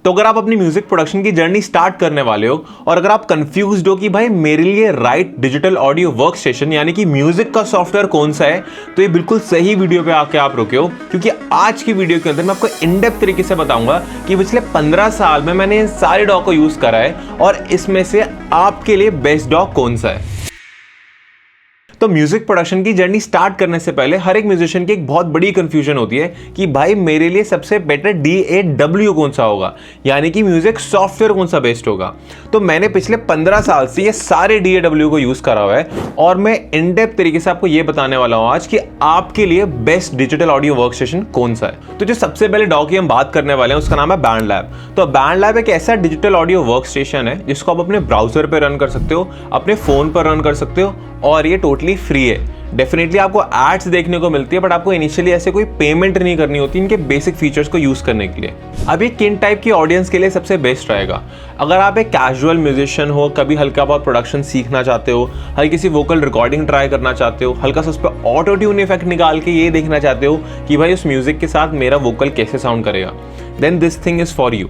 तो अगर आप अपनी म्यूजिक प्रोडक्शन की जर्नी स्टार्ट करने वाले हो और अगर आप कंफ्यूज्ड हो कि भाई मेरे लिए right digital audio work station यानी कि म्यूजिक का सॉफ्टवेयर कौन सा है, तो ये बिल्कुल सही वीडियो पे आके आप रुके हो, क्योंकि आज की वीडियो के अंदर मैं आपको इन डेप्थ तरीके से बताऊंगा कि पिछले 15 साल में मैंने इन सारे डॉ को यूज करा है और इसमें से आपके लिए बेस्ट डॉ कौन सा है। तो म्यूजिक प्रोडक्शन की जर्नी स्टार्ट करने से पहले हर एक म्यूजिशियन की एक बहुत बड़ी कंफ्यूजन होती है कि भाई मेरे लिए सबसे बेटर DAW कौन सा होगा, यानी कि म्यूजिक सॉफ्टवेयर कौन सा बेस्ट होगा। तो मैंने पिछले 15 साल से ये सारे DAW को यूज करा हुआ है और मैं इन डेप्थ तरीके से आपको ये बताने वाला हूं आज कि आपके लिए best digital audio work station कौन सा है। तो जो सबसे पहले डॉ की हम बात करने वाले हैं उसका नाम है बैंडलैब। तो बैंडलैब एक ऐसा डिजिटल ऑडियो वर्क स्टेशन है जिसको आप अपने ब्राउजर पर रन कर सकते हो, अपने फोन पर रन कर सकते हो और ये टोटली फ्री है। डेफिनेटली आपको एड्स देखने को मिलती है बट आपको इनिशियली ऐसे कोई पेमेंट नहीं करनी होती इनके बेसिक फीचर्स को यूज करने के लिए। अब ये किन टाइप की ऑडियंस के लिए सबसे बेस्ट रहेगा? अगर आप एक कैजुअल म्यूजिशियन हो, कभी हल्का बहुत प्रोडक्शन सीखना चाहते हो, हल्की सी वोकल रिकॉर्डिंग ट्राई करना चाहते हो, हल्का सा उस पर ऑटो ट्यून इफेक्ट निकाल के ये देखना चाहते हो कि भाई उस म्यूजिक के साथ मेरा वोकल कैसे साउंड करेगा, then this thing is for you.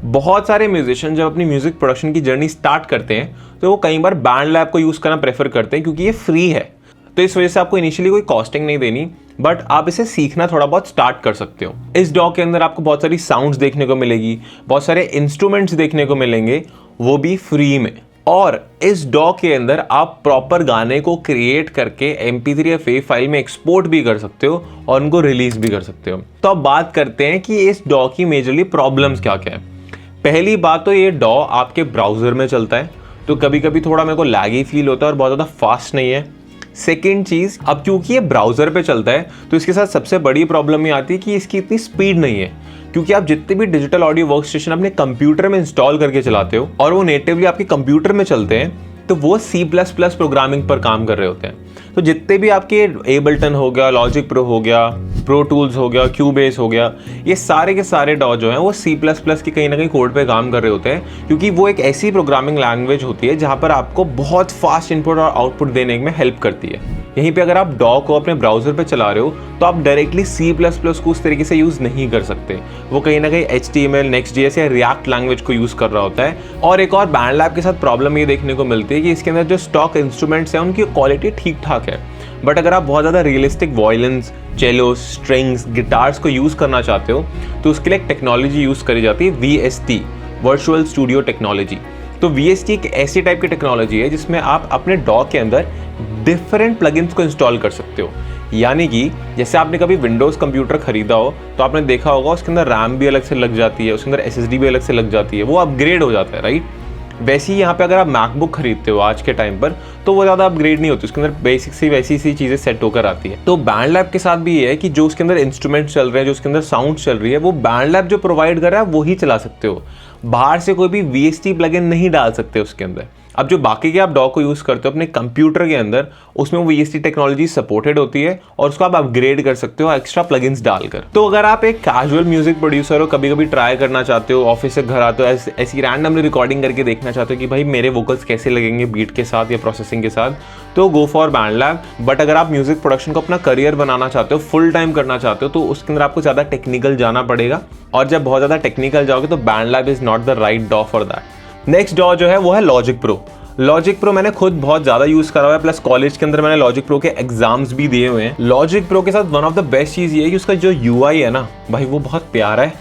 बहुत सारे म्यूजिशियन जब अपनी म्यूजिक प्रोडक्शन की जर्नी स्टार्ट करते हैं तो वो कई बार बैंडलैब को यूज करना प्रेफर करते हैं क्योंकि ये फ्री है। तो इस वजह से आपको इनिशियली कोई कॉस्टिंग नहीं देनी, बट आप इसे सीखना थोड़ा बहुत स्टार्ट कर सकते हो। इस डॉ के अंदर आपको बहुत सारी साउंड्स देखने को मिलेगी, बहुत सारे इंस्ट्रूमेंट्स देखने को मिलेंगे, वो भी फ्री में। और इस डॉ के अंदर आप प्रॉपर गाने को क्रिएट करके MP3 या FAV फाइल में एक्सपोर्ट भी कर सकते हो और उनको रिलीज भी कर सकते हो। तो अब बात करते हैं कि इस डॉ की मेजरली प्रॉब्लम्स क्या क्या है। पहली बात तो ये डॉ आपके ब्राउजर में चलता है, तो कभी कभी थोड़ा मेरे को लैगी फील होता है और बहुत ज़्यादा फास्ट नहीं है। सेकेंड चीज़, अब क्योंकि ये ब्राउजर पे चलता है तो इसके साथ सबसे बड़ी प्रॉब्लम ये आती है कि इसकी इतनी स्पीड नहीं है, क्योंकि आप जितने भी डिजिटल ऑडियो वर्क स्टेशन अपने कंप्यूटर में इंस्टॉल करके चलाते हो और वो नेटिवली आपके कंप्यूटर में चलते हैं तो वो C++ प्रोग्रामिंग पर काम कर रहे होते हैं। तो जितने भी आपके एबल्टन हो गया, लॉजिक प्रो हो गया, प्रो टूल्स हो गया, क्यूबेस हो गया, ये सारे के सारे डॉ जो हैं वो C++ की कहीं ना कहीं कोड पे काम कर रहे होते हैं, क्योंकि वो एक ऐसी प्रोग्रामिंग लैंग्वेज होती है जहाँ पर आपको बहुत फास्ट इनपुट और आउटपुट देने में हेल्प करती है। यहीं पे अगर आप डॉ को अपने ब्राउजर पे चला रहे हो तो आप डायरेक्टली C++ को उस तरीके से यूज़ नहीं कर सकते, वो कहीं ना कहीं HTML, Next.js या React लैंग्वेज को यूज़ कर रहा होता है। और एक और बैंडलैब के साथ प्रॉब्लम ये देखने को मिलती है कि इसके अंदर जो स्टॉक इंस्ट्रूमेंट्स हैं उनकी क्वालिटी ठीक ठाक है, बट अगर आप बहुत ज़्यादा रियलिस्टिक वायलिन्स, चेलो, स्ट्रिंग्स, गिटार्स को यूज़ करना चाहते हो तो उसके लिए एक टेक्नोलॉजी यूज़ करी जाती है VST, वर्चुअल स्टूडियो टेक्नोलॉजी। तो VST एक ऐसी टाइप की टेक्नोलॉजी है जिसमें आप अपने डॉ के अंदर डिफरेंट प्लगइन्स को इंस्टॉल कर सकते हो। यानी कि जैसे आपने कभी विंडोज़ कंप्यूटर खरीदा हो तो आपने देखा होगा उसके अंदर रैम भी अलग से लग जाती है, उसके अंदर SSD भी अलग से लग जाती है, वो अपग्रेड हो जाता है, राइट। वैसे ही यहाँ पे अगर आप मैकबुक खरीदते हो आज के टाइम पर तो वो ज़्यादा अपग्रेड नहीं होती, उसके अंदर बेसिक सी वैसी सी चीज़ें सेट होकर आती है। तो बैंडलैब के साथ भी ये है कि जो उसके अंदर इंस्ट्रूमेंट्स चल रहे हैं, जो उसके अंदर साउंड चल रही है, वो बैंडलैब जो प्रोवाइड कर रहा है वही चला सकते हो, बाहर से कोई भी VST प्लगइन नहीं डाल सकते उसके अंदर। अब जो बाकी के आप डॉ को यूज़ करते हो अपने कंप्यूटर के अंदर, उसमें वो VST टेक्नोलॉजी सपोर्टेड होती है और उसको आप अपग्रेड कर सकते हो एक्स्ट्रा प्लगइन्स डालकर। तो अगर आप एक कैजुअल म्यूजिक प्रोड्यूसर हो, कभी कभी ट्राई करना चाहते हो, ऑफिस से घर आते हो, ऐसी रैंडमली रिकॉर्डिंग करके देखना चाहते हो कि भाई मेरे वोकल्स कैसे लगेंगे बीट के साथ या प्रोसेसिंग के साथ, तो गो फॉर बैंडलैब। बट अगर आप म्यूजिक प्रोडक्शन को अपना करियर बनाना चाहते हो, फुल टाइम करना चाहते हो, तो उसके अंदर आपको ज़्यादा टेक्निकल जाना पड़ेगा और जब बहुत ज़्यादा टेक्निकल जाओगे तो बैंडलैब इज़ नॉट द राइट डॉ फॉर दैट। नेक्स्ट डॉ जो है वो है लॉजिक प्रो। लॉजिक प्रो मैंने खुद बहुत ज़्यादा यूज़ करा हुआ है, प्लस कॉलेज के अंदर मैंने लॉजिक प्रो के एग्जाम्स भी दिए हुए हैं। लॉजिक प्रो के साथ वन ऑफ द बेस्ट चीज़ ये है कि उसका जो UI है ना भाई वो बहुत प्यारा है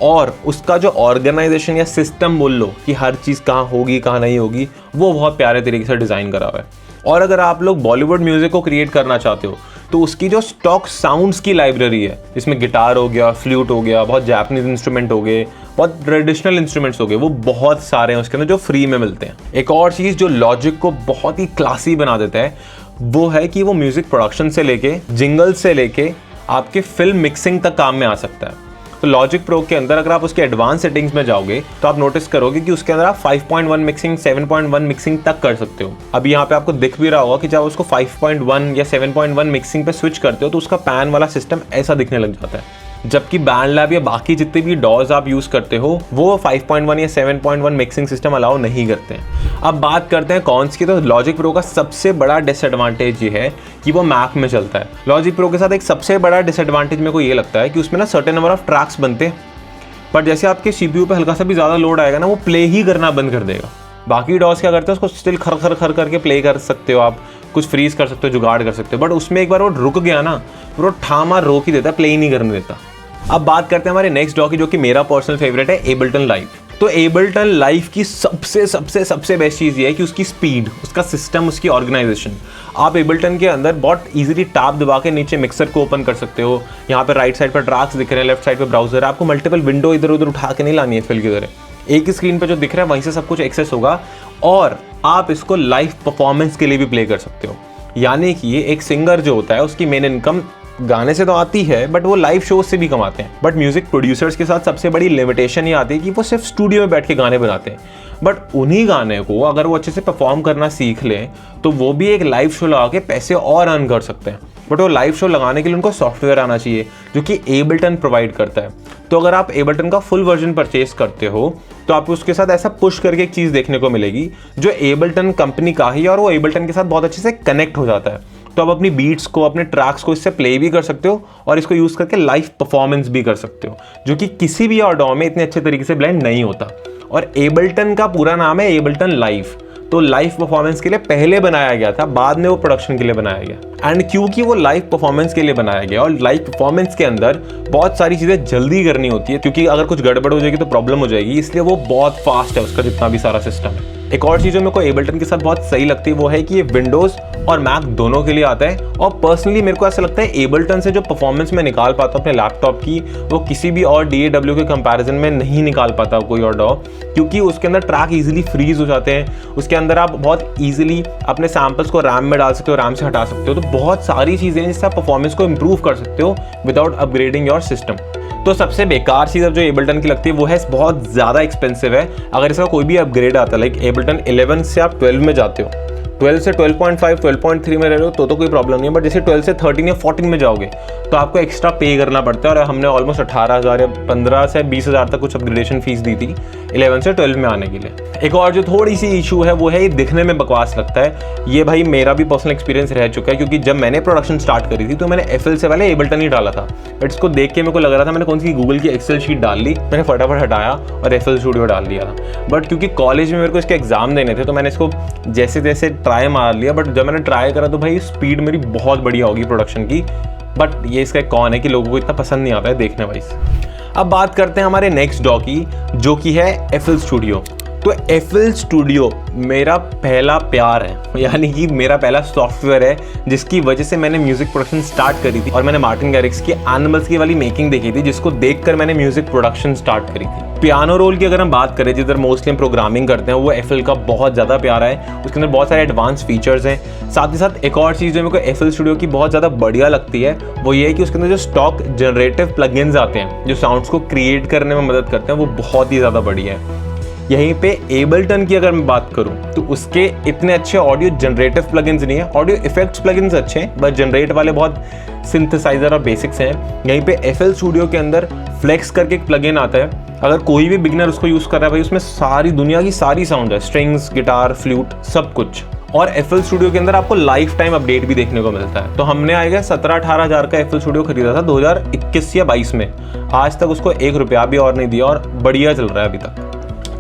और उसका जो ऑर्गेनाइजेशन या सिस्टम बोल लो कि हर चीज़ कहाँ होगी कहाँ नहीं होगी, वो बहुत प्यारे तरीके से डिज़ाइन करा हुआ है। और अगर आप लोग बॉलीवुड म्यूज़िक को क्रिएट करना चाहते हो तो उसकी जो स्टॉक साउंड्स की लाइब्रेरी है, जिसमें गिटार हो गया, फ्लूट हो गया, बहुत जापानीज इंस्ट्रूमेंट हो गए, बहुत ट्रेडिशनल इंस्ट्रूमेंट्स हो गए, वो बहुत सारे हैं उसके अंदर जो फ्री में मिलते हैं। एक और चीज़ जो लॉजिक को बहुत ही क्लासी बना देता है वो है कि वो म्यूज़िक प्रोडक्शन से लेके जिंगल से लेके आपके फिल्म मिक्सिंग तक काम में आ सकता है। तो लॉजिक प्रो के अंदर अगर आप उसके एडवांस सेटिंग्स में जाओगे तो आप नोटिस करोगे कि उसके अंदर आप 5.1 मिक्सिंग, 7.1 मिक्सिंग तक कर सकते हो। अभी यहाँ पे आपको दिख भी रहा होगा कि जब उसको 5.1 या 7.1 मिक्सिंग पे स्विच करते हो तो उसका पैन वाला सिस्टम ऐसा दिखने लग जाता है, जबकि बैंडलैब या बाकी जितने भी डॉज आप यूज़ करते हो वो 5.1 या 7.1 मिक्सिंग सिस्टम अलाउ नहीं करते हैं। अब बात करते हैं कॉन्स की, तो लॉजिक प्रो का सबसे बड़ा डिसएडवांटेज ये है कि वो मैक में चलता है। लॉजिक प्रो के साथ एक सबसे बड़ा डिसएडवांटेज मेरे को ये लगता है कि उसमें ना सर्टेन नंबर ऑफ ट्रैक्स बनते हैं, पर जैसे आपके CPU पे हल्का सा भी ज़्यादा लोड आएगा ना, वो प्ले ही करना बंद कर देगा। बाकी डॉस क्या करते हैं, उसको स्टिल खर खर खर करके प्ले कर सकते हो, आप कुछ फ्रीज कर सकते हो, जुगाड़ कर सकते हो, बट उसमें एक बार वो रुक गया ना, वो ठामा रोक ही देता है, प्ले ही नहीं करने देता। अब बात करते हैं हमारे नेक्स्ट डॉ की, जो कि मेरा पर्सनल फेवरेट है, एबल्टन लाइव। तो एबल्टन लाइव की सबसे सबसे सबसे बेस्ट चीज़ ये है कि उसकी स्पीड, उसका सिस्टम, उसकी ऑर्गेनाइजेशन। आप एबल्टन के अंदर बहुत इजीली टैब दबा के नीचे मिक्सर को ओपन कर सकते हो। यहाँ पे राइट साइड पर ट्रैक्स दिख रहे हैं, लेफ्ट साइड पे ब्राउजर है, आपको मल्टीपल विंडो इधर उधर उठा के नहीं लानी है फिल की तरह, एक ही स्क्रीन पे जो दिख रहा है वहीं से सब कुछ एक्सेस होगा। और आप इसको लाइव परफॉर्मेंस के लिए भी प्ले कर सकते हो। यानी कि ये एक सिंगर जो होता है उसकी मेन इनकम गाने से तो आती है, बट वो लाइव शोज से भी कमाते हैं। बट म्यूजिक प्रोड्यूसर्स के साथ सबसे बड़ी लिमिटेशन ये आती है कि वो सिर्फ स्टूडियो में बैठ के गाने बनाते हैं, बट उन्हीं गाने को अगर वो अच्छे से परफॉर्म करना सीख लें तो वो भी एक लाइव शो लगा के पैसे और अर्न कर सकते हैं। बट वो लाइव शो लगाने के लिए उनको सॉफ्टवेयर आना चाहिए जो कि एबल्टन प्रोवाइड करता है। तो अगर आप एबल्टन का फुल वर्जन परचेज करते हो तो आपको उसके साथ ऐसा पुश करके एक चीज़ देखने को मिलेगी जो एबल्टन कंपनी का ही, और वो एबल्टन के साथ बहुत अच्छे से कनेक्ट हो जाता है। तो आप अपनी बीट्स को, अपने ट्रैक्स को इससे प्ले भी कर सकते हो और इसको यूज़ करके लाइव परफॉर्मेंस भी कर सकते हो, जो कि किसी भी और डॉ में इतने अच्छे तरीके से ब्लेंड नहीं होता। और एबल्टन का पूरा नाम है एबल्टन लाइव। तो लाइव परफॉर्मेंस के लिए पहले बनाया गया था, बाद में वो प्रोडक्शन के लिए बनाया गया। एंड क्योंकि वो लाइव परफॉर्मेंस के लिए बनाया गया और लाइव परफॉर्मेंस के अंदर बहुत सारी चीज़ें जल्दी करनी होती है, क्योंकि अगर कुछ गड़बड़ हो जाएगी तो प्रॉब्लम हो जाएगी, इसलिए वो बहुत फास्ट है उसका जितना भी सारा सिस्टम है। एक और चीज़ जो मेरे को एबल्टन के साथ बहुत सही लगती है वो है कि ये विंडोज़ और मैक दोनों के लिए आता है। और पर्सनली मेरे को ऐसा लगता है एबल्टन से जो परफॉर्मेंस मैं निकाल पाता हूँ अपने लैपटॉप की, वो किसी भी और DAW के कंपैरिजन में नहीं निकाल पाता कोई और डॉ, क्योंकि उसके अंदर ट्रैक इजीली फ्रीज हो जाते हैं। उसके अंदर आप बहुत इजीली अपने सैम्पल्स को रैम में डाल सकते हो, रैम से हटा सकते हो। तो बहुत सारी चीज़ें हैं जिससे आप परफॉर्मेंस को इम्प्रूव कर सकते हो विदाउट अपग्रेडिंग योर सिस्टम। तो सबसे बेकार चीज़ अब जो एबल्टन की लगती है वो है बहुत ज़्यादा एक्सपेंसिव है। अगर इसका कोई भी अपग्रेड आता है, लाइक एबल्टन 11 से आप 12 में जाते हो, 12 से 12.5, 12.3 में रह रहे हो तो कोई प्रॉब्लम नहीं है, बट जैसे 12 से 13 या 14 में जाओगे तो आपको एक्स्ट्रा पे करना पड़ता है। और हमने ऑलमोस्ट 18,000 या 15 से 20,000 तक कुछ अपग्रेडेशन फीस दी थी 11 से 12 में आने के लिए। एक और जो थोड़ी सी इशू है वो है ये दिखने में बकवास लगता है। ये भाई मेरा भी पर्सनल एक्सपीरियंस रह चुका है, क्योंकि जब मैंने प्रोडक्शन स्टार्ट करी थी तो मैंने FL से पहले एबल्टन ही डाला था, बट इसको देख के मेरे को लग रहा था मैंने कौन सी गूगल की एक्सेल शीट डाल ली, मैंने फटाफट हटाया और FL स्टूडियो डाल दिया था। बट क्योंकि कॉलेज में मेरे को इसके एग्जाम देने थे तो मैंने इसको जैसे तैसे ट्राई मार लिया, बट जब मैंने ट्राई करा तो भाई स्पीड मेरी बहुत बढ़िया होगी प्रोडक्शन की। बट ये इसका कौन है कि लोगों को इतना पसंद नहीं आता है देखने वाइज। अब बात करते हैं हमारे नेक्स्ट डॉ की, जो कि है FL स्टूडियो। तो FL स्टूडियो मेरा पहला प्यार है, यानी कि मेरा पहला सॉफ्टवेयर है जिसकी वजह से मैंने म्यूजिक प्रोडक्शन स्टार्ट करी थी। और मैंने मार्टिन गैरिक्स की एनिमल्स की वाली मेकिंग देखी थी, जिसको देखकर मैंने म्यूजिक प्रोडक्शन स्टार्ट करी थी। पियानो रोल की अगर हम बात करें, जिधर मोस्टली हम प्रोग्रामिंग करते हैं, वो FL का बहुत ज़्यादा प्यारा है। उसके अंदर बहुत सारे एडवांस फीचर्स हैं। साथ ही साथ एक और चीज़ जो मेरे को FL स्टूडियो की बहुत ज़्यादा बढ़िया लगती है वो ये है कि उसके अंदर जो स्टॉक जनरेटिव प्लगइन्स आते हैं जो साउंड्स को क्रिएट करने में मदद करते हैं, वो बहुत ही ज़्यादा बढ़िया है। यहीं पे एबल्टन की अगर मैं बात करूं तो उसके इतने अच्छे ऑडियो जनरेटिव प्लगइन्स नहीं है। ऑडियो इफेक्ट्स प्लगइन्स अच्छे हैं, बट जनरेट वाले बहुत सिंथेसाइजर और बेसिक्स हैं। यहीं पे FL स्टूडियो के अंदर फ्लेक्स करके एक प्लगइन आता है। अगर कोई भी बिगिनर उसको यूज़ कर रहा है भाई, उसमें सारी दुनिया की सारी साउंड है, स्ट्रिंग्स, गिटार, फ्लूट, सब कुछ। और FL स्टूडियो के अंदर आपको लाइफ टाइम अपडेट भी देखने को मिलता है। तो हमने आएगा 17-18 हज़ार का FL स्टूडियो खरीदा था 2021 या 22 में। आज तक उसको 1 रुपया भी और नहीं दिया और बढ़िया चल रहा है अभी तक।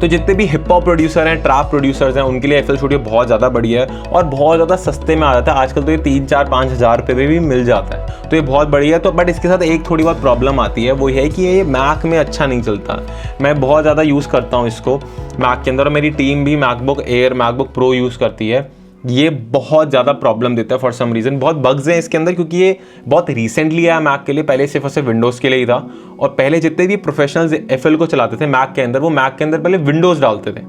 तो जितने भी हिप हॉप प्रोड्यूसर हैं, ट्रैप प्रोड्यूसर्स हैं, उनके लिए FL स्टूडियो बहुत ज़्यादा बढ़िया है और बहुत ज़्यादा सस्ते में आ जाता है। आजकल तो ये 3-4-5 हज़ार रुपये में भी मिल जाता है, तो ये बहुत बढ़िया है। तो बट इसके साथ एक थोड़ी बहुत प्रॉब्लम आती है, वो है कि ये मैक में अच्छा नहीं चलता। मैं बहुत ज़्यादा यूज़ करता हूँ इसको मैक के अंदर, और मेरी टीम भी MacBook air, MacBook pro use करती है। ये बहुत ज़्यादा प्रॉब्लम देता है फॉर सम रीज़न। बहुत बग्स हैं इसके अंदर, क्योंकि ये बहुत रिसेंटली आया मैक के लिए, पहले सिर्फ और सिर्फ विंडोज़ के लिए ही था। और पहले जितने भी प्रोफेशनल्स FL को चलाते थे मैक के अंदर, वो मैक के अंदर पहले विंडोज़ डालते थे,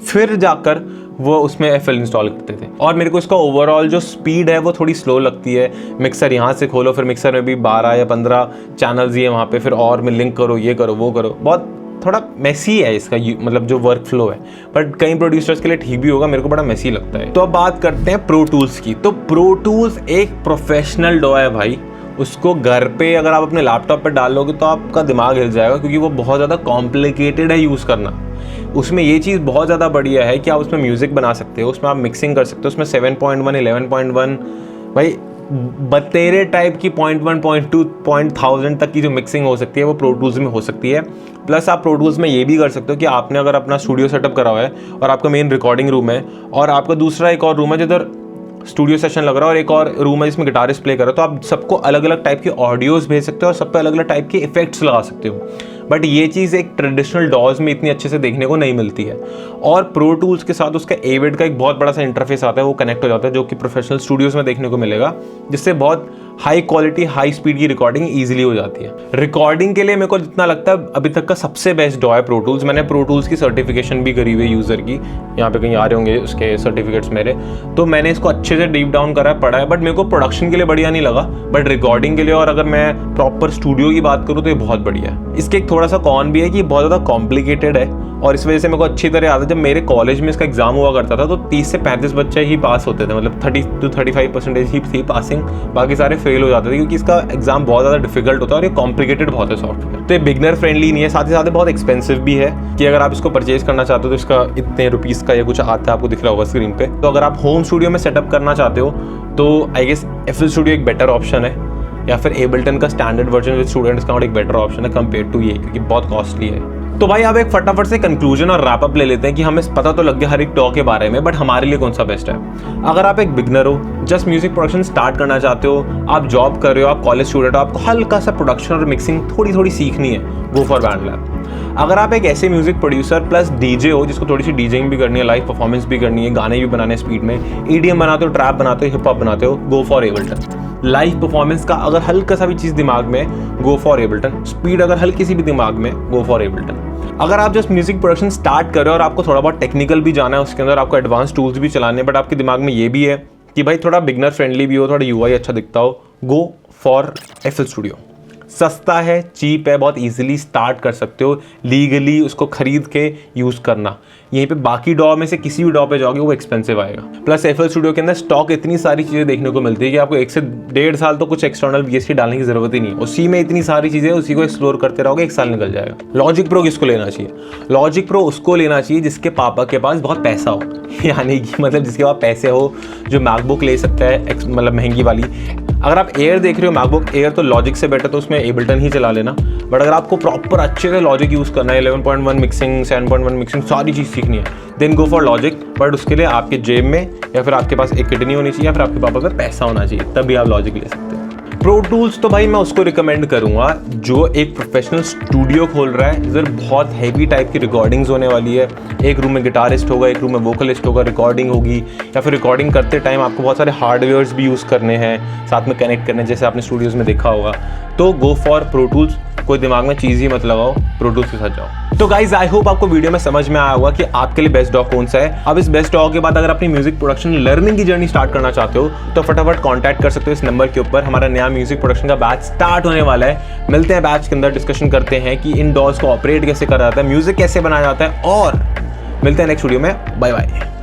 फिर जाकर वो उसमें FL इंस्टॉल करते थे। और मेरे को इसका ओवरऑल जो स्पीड है वो थोड़ी स्लो लगती है। मिक्सर यहाँ से खोलो, फिर मिक्सर में भी 12 या 15 चैनल्स ही है वहाँ पे, फिर और में लिंक करो, ये करो, वो करो। बहुत थोड़ा मेसी है इसका मतलब जो वर्क फ्लो है, बट कई प्रोड्यूसर्स के लिए ठीक भी होगा, मेरे को बड़ा मेसी लगता है। तो अब बात करते हैं प्रो टूल्स की। तो प्रो टूल्स एक प्रोफेशनल डॉ है भाई। उसको घर पे अगर आप अपने लैपटॉप पे डाल लोगे तो आपका दिमाग हिल जाएगा, क्योंकि वो बहुत ज़्यादा कॉम्प्लिकेटेड है यूज़ करना। उसमें ये चीज़ बहुत ज़्यादा बढ़िया है कि आप उसमें म्यूज़िक बना सकते हो, उसमें आप मिक्सिंग कर सकते हो। उसमें 7.1, 11.1 भाई बतेरे टाइप की 0.1, 0.2, 0.1000 तक की जो मिक्सिंग हो सकती है वो प्रो टूल्स में हो सकती है। प्लस आप प्रो टूल्स में ये भी कर सकते हो कि आपने अगर अपना स्टूडियो सेटअप करा हुआ है और आपका मेन रिकॉर्डिंग रूम है और आपका दूसरा एक और रूम है जिधर स्टूडियो सेशन लग रहा है और एक और रूम है जिसमें गिटारिस्ट प्ले कर रहा है, तो आप सबको अलग अलग टाइप के ऑडियोज़ भेज सकते हो और सब पे अलग अलग टाइप के इफेक्ट्स लगा सकते हो। बट ये चीज़ एक ट्रेडिशनल डॉज में इतनी अच्छे से देखने को नहीं मिलती है। और प्रो टूल्स के साथ उसका एविड का एक बहुत बड़ा सा इंटरफेस आता है, वो कनेक्ट हो जाता है, जो कि प्रोफेशनल स्टूडियोज़ में देखने को मिलेगा, जिससे बहुत हाई क्वालिटी हाई स्पीड की रिकॉर्डिंग ईजिली हो जाती है। रिकॉर्डिंग के लिए मेरे को जितना लगता है अभी तक का सबसे बेस्ट डॉ है प्रो टूल्स। मैंने प्रो टूल्स की सर्टिफिकेशन भी करी हुई है यूज़र की, यहाँ पे कहीं आ रहे होंगे उसके सर्टिफिकेट्स मेरे, तो मैंने इसको अच्छे से डीप डाउन करा है, पढ़ा है। बट मेरे को प्रोडक्शन के लिए बढ़िया नहीं लगा, बट रिकॉर्डिंग के लिए और अगर मैं प्रॉपर स्टूडियो की बात करूँ तो ये बहुत बढ़िया है। इसके एक थोड़ा सा कॉन भी है कि बहुत ज़्यादा कॉम्प्लिकेटेड है और इस वजह से मेरे को अच्छी तरह याद है जब मेरे कॉलेज में इसका एग्जाम हुआ करता था तो 30 से 35 बच्चे ही पास होते थे, मतलब 30 to 35% ही थी पासिंग, बाकी सारे फेल हो जाते थे क्योंकि इसका एग्जाम बहुत ज़्यादा डिफिकल्ट होता है और ये कॉम्प्लिकेटेड बहुत है सॉफ्टवेयर। तो ये बिगनर फ्रेंडली नहीं है, साथ ही साथ बहुत एक्सपेंसिव भी है कि अगर आप इसको परचेज करना चाहते हो तो इसका इतने रुपीज़ का या कुछ आता है, आपको दिख रहा होगा स्क्रीन पे। तो अगर आप होम स्टूडियो में सेटअप करना चाहते हो तो आई गेस FL Studio एक बेटर ऑप्शन है, या फिर एबल्टन का standard version with student discount एक बेटर ऑप्शन है कंपेयर टू ये, क्योंकि बहुत कॉस्टली है। तो भाई आप एक फटाफट से कंक्लूजन और रैप अप ले लेते हैं कि हमें पता तो लग गया हर एक डॉ के बारे में, बट हमारे लिए कौन सा बेस्ट है। अगर आप एक बिगनर हो, जस्ट म्यूजिक प्रोडक्शन स्टार्ट करना चाहते हो, आप जॉब कर रहे हो, आप कॉलेज स्टूडेंट हो, आपको हल्का सा प्रोडक्शन और मिक्सिंग थोड़ी थोड़ी सीखनी है, गो फॉर बैंडलैब। अगर आप एक ऐसे म्यूजिक प्रोड्यूसर प्लस डीजे हो जिसको थोड़ी सी डीजेइंग भी करनी है, लाइव परफॉर्मेंस भी करनी है, गाने भी बनाने स्पीड में, EDM बनाते हो, ट्रैप बनाते हो, हिप हॉप बनाते हो, go for Ableton. Live performance का अगर हल्का सा भी चीज़ दिमाग में, गो फॉर एबल्टन। स्पीड अगर हल्की सी भी दिमाग में, गो फॉर एबल्टन। अगर आप जस्ट म्यूजिक प्रोडक्शन स्टार्ट कर रहे हो और आपको थोड़ा बहुत टेक्निकल भी जाना है, उसके अंदर आपको एडवांस टूल्स भी चलाने हैं, बट आपके दिमाग में ये भी है कि भाई थोड़ा बिगनर फ्रेंडली भी हो, थोड़ा UI अच्छा दिखता हो, गो फॉर FL Studio। सस्ता है, चीप है, बहुत इजीली स्टार्ट कर सकते हो, लीगली उसको खरीद के यूज़ करना। यहीं पे बाकी डॉ में से किसी भी डॉ पे जाओगे वो एक्सपेंसिव आएगा। प्लस FL Studio के अंदर स्टॉक इतनी सारी चीज़ें देखने को मिलती है कि आपको 1 से 1.5 साल तो कुछ एक्सटर्नल VST डालने की जरूरत ही नहीं है, उसी में इतनी सारी चीज़ें, उसी को एक्सप्लोर करते रहोगे, 1 साल निकल जाएगा। लॉजिक प्रो किसको लेना चाहिए? लॉजिक प्रो उसको लेना चाहिए जिसके पापा के पास बहुत पैसा हो, यानी कि मतलब जिसके पास पैसे हो, जो मैकबुक ले सकता है, मतलब महंगी वाली। अगर आप एयर देख रहे हो, मैकबुक एयर, तो लॉजिक से बेटर तो उसमें एबल्टन ही चला लेना। बट अगर आपको प्रॉपर अच्छे से लॉजिक यूज़ करना है, 11.1 मिक्सिंग, 7.1 मिक्सिंग, सारी चीज़ सीखनी है, then go for logic. But उसके लिए आपके जेब में या फिर आपके पास एक किडनी होनी चाहिए या फिर आपके पापा पर पैसा होना चाहिए, तभी आप लॉजिक ले सकते हो। प्रो टूल्स तो भाई मैं उसको रिकमेंड करूंगा जो एक प्रोफेशनल स्टूडियो खोल रहा है, जिधर बहुत हैवी टाइप की रिकॉर्डिंग्स होने वाली है। एक रूम में गिटारिस्ट होगा, एक रूम में वोकलिस्ट होगा, रिकॉर्डिंग होगी, या फिर रिकॉर्डिंग करते टाइम आपको बहुत सारे हार्डवेयर्स भी यूज़ करने हैं, साथ में कनेक्ट करने, जैसे आपने स्टूडियोज़ में देखा होगा। तो गो फॉर प्रो टूल्स, कोई दिमाग में चीज़ ही मत लगाओ, प्रो टूल्स के साथ जाओ। तो गाइज आई होप आपको वीडियो में समझ में आया होगा कि आपके लिए बेस्ट डॉ कौन सा है। अब इस बेस्ट डॉ के बाद अगर अपनी म्यूजिक प्रोडक्शन लर्निंग की जर्नी स्टार्ट करना चाहते हो तो फटाफट कांटेक्ट कर सकते हो इस नंबर के ऊपर। हमारा नया म्यूजिक प्रोडक्शन का बैच स्टार्ट होने वाला है। मिलते हैं बैच के अंदर, डिस्कशन करते हैं कि इन डॉज को ऑपरेट कैसे करा जाता है, म्यूजिक कैसे बनाया जाता है, और मिलते हैं नेक्स्ट वीडियो में। Bye bye.